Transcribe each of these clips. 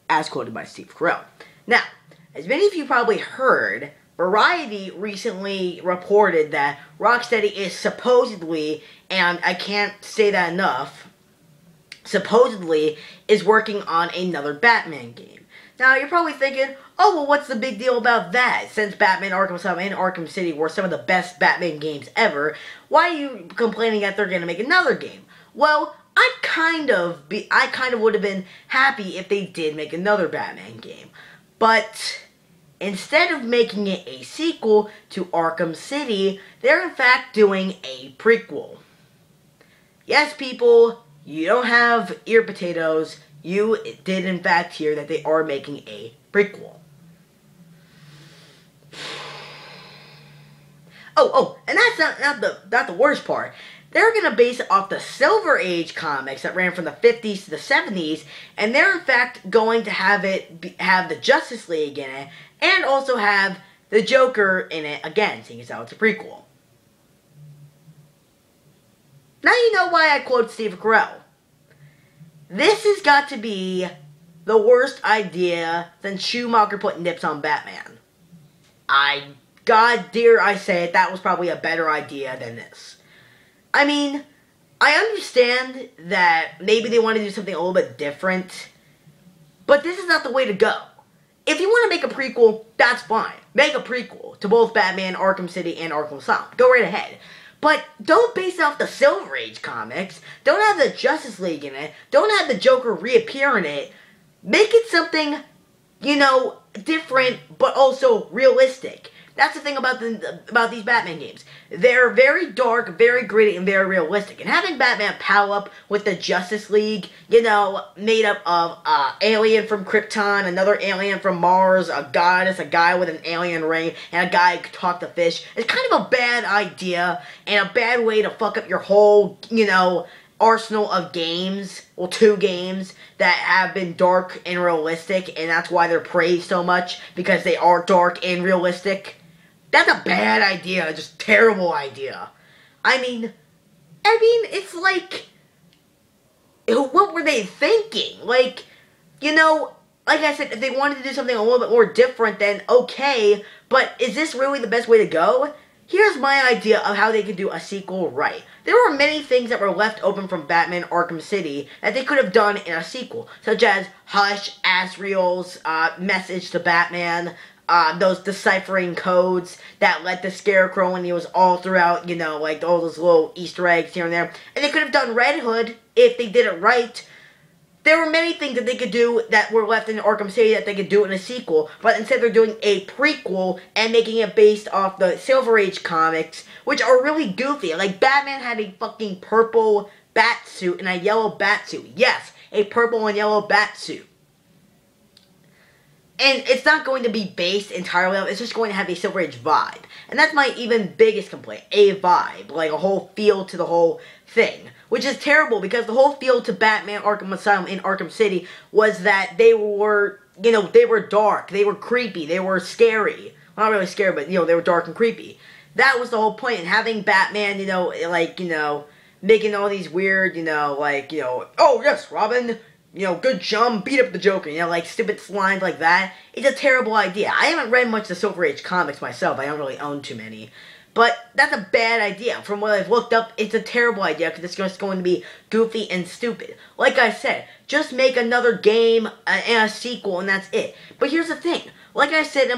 as quoted by Steve Carell. Now, as many of you probably heard, Variety recently reported that Rocksteady is supposedly, and I can't say that enough, supposedly is working on another Batman game. Now, you're probably thinking, oh, well, what's the big deal about that? Since Batman Arkham Asylum and Arkham City were some of the best Batman games ever, why are you complaining that they're going to make another game? Well, I kind of would have been happy if they did make another Batman game. But instead of making it a sequel to Arkham City, they're in fact doing a prequel. Yes, people, you don't have ear potatoes. You did in fact hear that they are making a prequel. Oh, and that's not the worst part. They're going to base it off the Silver Age comics that ran from the 50s to the 70s, and they're in fact going to have the Justice League in it, and also have the Joker in it again, seeing as how it's a prequel. Now you know why I quote Steve Carell. This has got to be the worst idea since Schumacher put nips on Batman. God dare I say it, that was probably a better idea than this. I mean, I understand that maybe they want to do something a little bit different, but this is not the way to go. If you want to make a prequel, that's fine. Make a prequel to both Batman, Arkham City, and Arkham Asylum. Go right ahead. But don't base it off the Silver Age comics. Don't have the Justice League in it. Don't have the Joker reappear in it. Make it something, different, but also realistic. That's the thing about these Batman games. They're very dark, very gritty, and very realistic. And having Batman pal up with the Justice League, made up of an alien from Krypton, another alien from Mars, a goddess, a guy with an alien ring, and a guy who can talk to fish, is kind of a bad idea, and a bad way to fuck up your whole, arsenal of games, well, 2 games, that have been dark and realistic, and that's why they're praised so much, because they are dark and realistic. That's a bad idea, just terrible idea. I mean, it's like, what were they thinking? Like I said, if they wanted to do something a little bit more different, then okay, but is this really the best way to go? Here's my idea of how they could do a sequel right. There were many things that were left open from Batman Arkham City that they could have done in a sequel, such as Hush, Asriel's message to Batman, those deciphering codes that led to Scarecrow when he was all throughout, all those little Easter eggs here and there. And they could have done Red Hood if they did it right. There were many things that they could do that were left in Arkham City that they could do in a sequel, but instead they're doing a prequel and making it based off the Silver Age comics, which are really goofy. Like, Batman had a fucking purple bat suit and a yellow bat suit. Yes, a purple and yellow bat suit. And it's not going to be based entirely on, it's just going to have a Silver Age vibe. And that's my even biggest complaint, a vibe, like a whole feel to the whole thing. Which is terrible, because the whole feel to Batman Arkham Asylum in Arkham City was that they were, they were dark, they were creepy, they were scary. Well, not really scary, but, they were dark and creepy. That was the whole point, and having Batman, making all these weird, oh yes, Robin, good jump, beat up the Joker, stupid lines like that. It's a terrible idea. I haven't read much of the Silver Age comics myself. I don't really own too many. But that's a bad idea. From what I've looked up, it's a terrible idea because it's just going to be goofy and stupid. Like I said, just make another game and a sequel and that's it. But here's the thing. Like I said in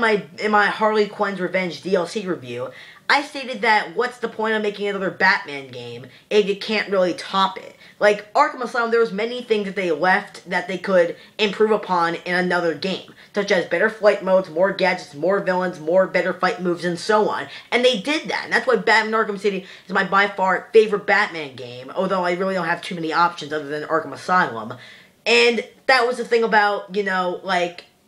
my Harley Quinn's Revenge DLC review, I stated that what's the point of making another Batman game if you can't really top it? Like, Arkham Asylum, there was many things that they left that they could improve upon in another game, such as better flight modes, more gadgets, more villains, more better fight moves, and so on. And they did that, and that's why Batman Arkham City is my by far favorite Batman game, although I really don't have too many options other than Arkham Asylum. And that was the thing about,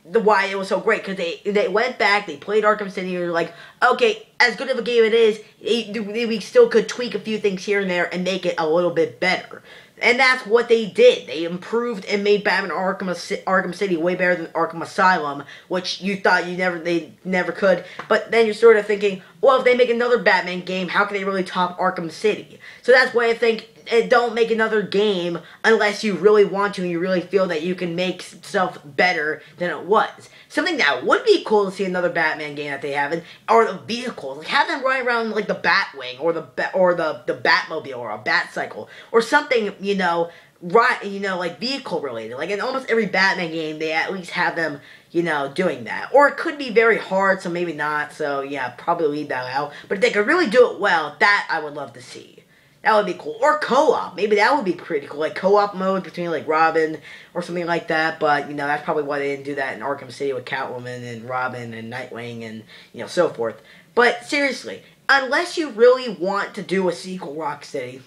why it was so great, because they went back, they played Arkham City, and you're like, okay, as good of a game it is, we still could tweak a few things here and there and make it a little bit better. And that's what they did. They improved and made Batman Arkham City way better than Arkham Asylum, which you thought they never could. But then you're sort of thinking, well, if they make another Batman game, how can they really top Arkham City? So that's why I think and don't make another game unless you really want to and you really feel that you can make stuff better than it was. Something that would be cool to see another Batman game that they haven't are the vehicles. Like, have them ride around like the Batwing or the Batmobile or a Batcycle or something, you know, right, you know, like vehicle related. Like in almost every Batman game, they at least have them, you know, doing that. Or it could be very hard, so maybe not. So yeah, probably leave that out. But if they could really do it well, that I would love to see. That would be cool. Or co-op. Maybe that would be pretty cool. Like co-op mode between like Robin or something like that. But, you know, that's probably why they didn't do that in Arkham City with Catwoman and Robin and Nightwing and, you know, so forth. But seriously, unless you really want to do a sequel, Rocksteady,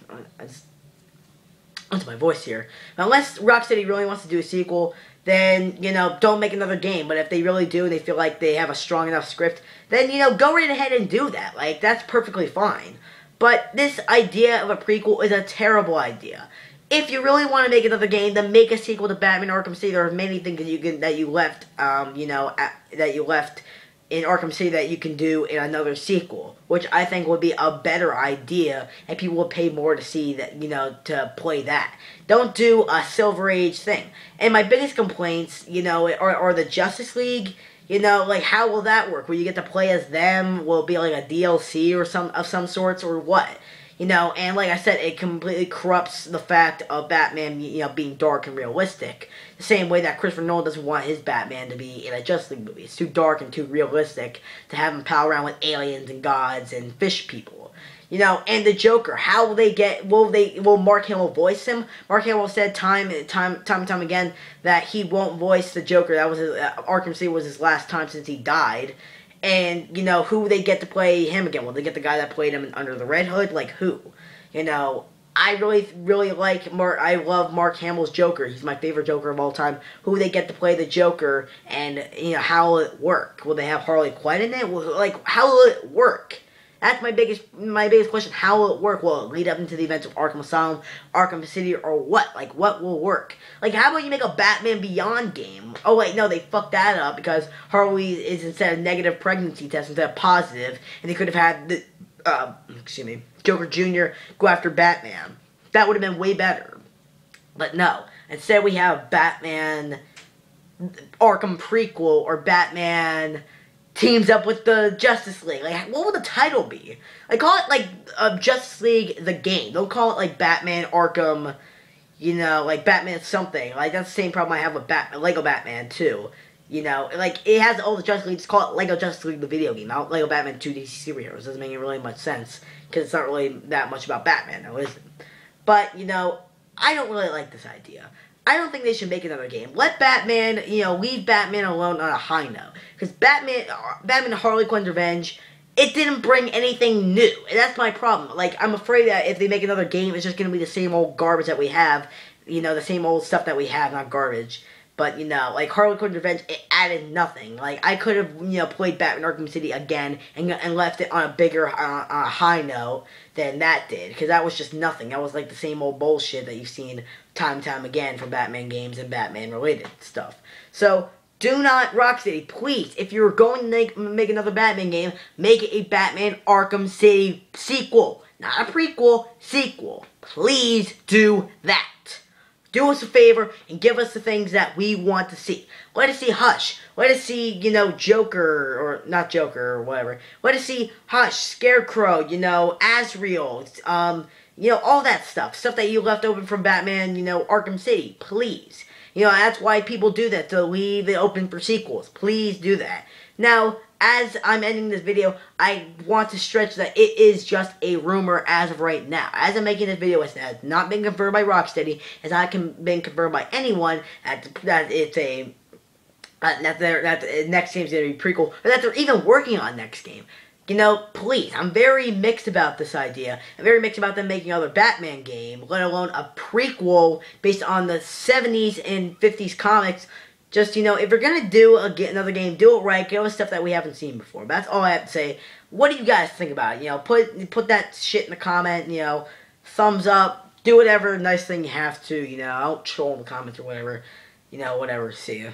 onto my voice here. Unless Rocksteady really wants to do a sequel, then, you know, don't make another game. But if they really do, they feel like they have a strong enough script, then, you know, go right ahead and do that. Like, that's perfectly fine. But this idea of a prequel is a terrible idea. If you really want to make another game, then make a sequel to Batman Arkham City. There are many things that you left in Arkham City that you can do in another sequel, which I think would be a better idea, and people would pay more to see that, you know, to play that. Don't do a Silver Age thing. And my biggest complaints, you know, are the Justice League. You know, like, how will that work? Will you get to play as them? Will it be like a DLC or some sorts, or what? You know, and like I said, it completely corrupts the fact of Batman, you know, being dark and realistic. The same way that Christopher Nolan doesn't want his Batman to be in a Justice League movie. It's too dark and too realistic to have him pal around with aliens and gods and fish people. You know, and the Joker, how will they get, will Mark Hamill voice him? Mark Hamill said time and time again that he won't voice the Joker. That was Arkham City was his last time since he died. And, you know, who will they get to play him again? Will they get the guy that played him Under the Red Hood? Like, who? You know, I really like I love Mark Hamill's Joker. He's my favorite Joker of all time. Who will they get to play the Joker? And, you know, how will it work? Will they have Harley Quinn in it? Like, how will it work? That's my biggest question. How will it work? Will it lead up into the events of Arkham Asylum, Arkham City, or what? Like, what will work? Like, how about you make a Batman Beyond game? Oh, wait, no, they fucked that up because Harley is instead of negative pregnancy test, instead of positive, and they could have had the, Joker Jr. go after Batman. That would have been way better. But no. Instead, we have Batman Arkham Prequel or Batman teams up with the Justice League. Like, what would the title be? Like, call it, like, Justice League the game. Don't call it, like, Batman Arkham, you know, like, Batman something. Like, that's the same problem I have with Lego Batman, too. You know, like, it has all the Justice League. Just call it Lego Justice League the video game, not Lego Batman 2 DC superheroes. Doesn't make really much sense, because it's not really that much about Batman, now, is it? But, you know, I don't really like this idea. I don't think they should make another game. Let Batman, you know, leave Batman alone on a high note. Because Batman Harley Quinn's Revenge, it didn't bring anything new. And that's my problem. Like, I'm afraid that if they make another game, it's just going to be the same old garbage that we have. You know, the same old stuff that we have, not garbage. But, you know, like, Harley Quinn's Revenge, it added nothing. Like, I could have, you know, played Batman Arkham City again and left it on a bigger, high note than that did. Because that was just nothing. That was, like, the same old bullshit that you've seen time and time again from Batman games and Batman-related stuff. So, do not, Rocksteady, please, if you're going to make another Batman game, make it a Batman Arkham City sequel. Not a prequel, sequel. Please do that. Do us a favor and give us the things that we want to see. Let us see Hush. Let us see, you know, Joker, or not Joker, or whatever. Let us see Hush, Scarecrow, you know, Azrael, you know, all that stuff. Stuff that you left open from Batman, you know, Arkham City. Please. You know, that's why people do that, to leave it open for sequels. Please do that. Now, as I'm ending this video, I want to stretch that it is just a rumor as of right now. As I'm making this video, it has not been confirmed by Rocksteady, has not been confirmed by anyone that it's a that the next game is going to be prequel, or that they're even working on next game. You know, please, I'm very mixed about this idea. I'm very mixed about them making another Batman game, let alone a prequel based on the 70s and 50s comics. Just, you know, if you're going to do another game, do it right. Give us stuff that we haven't seen before. That's all I have to say. What do you guys think about it? You know, put that shit in the comment, you know, thumbs up, do whatever nice thing you have to, you know. Don't troll in the comments or whatever. You know, whatever. See ya.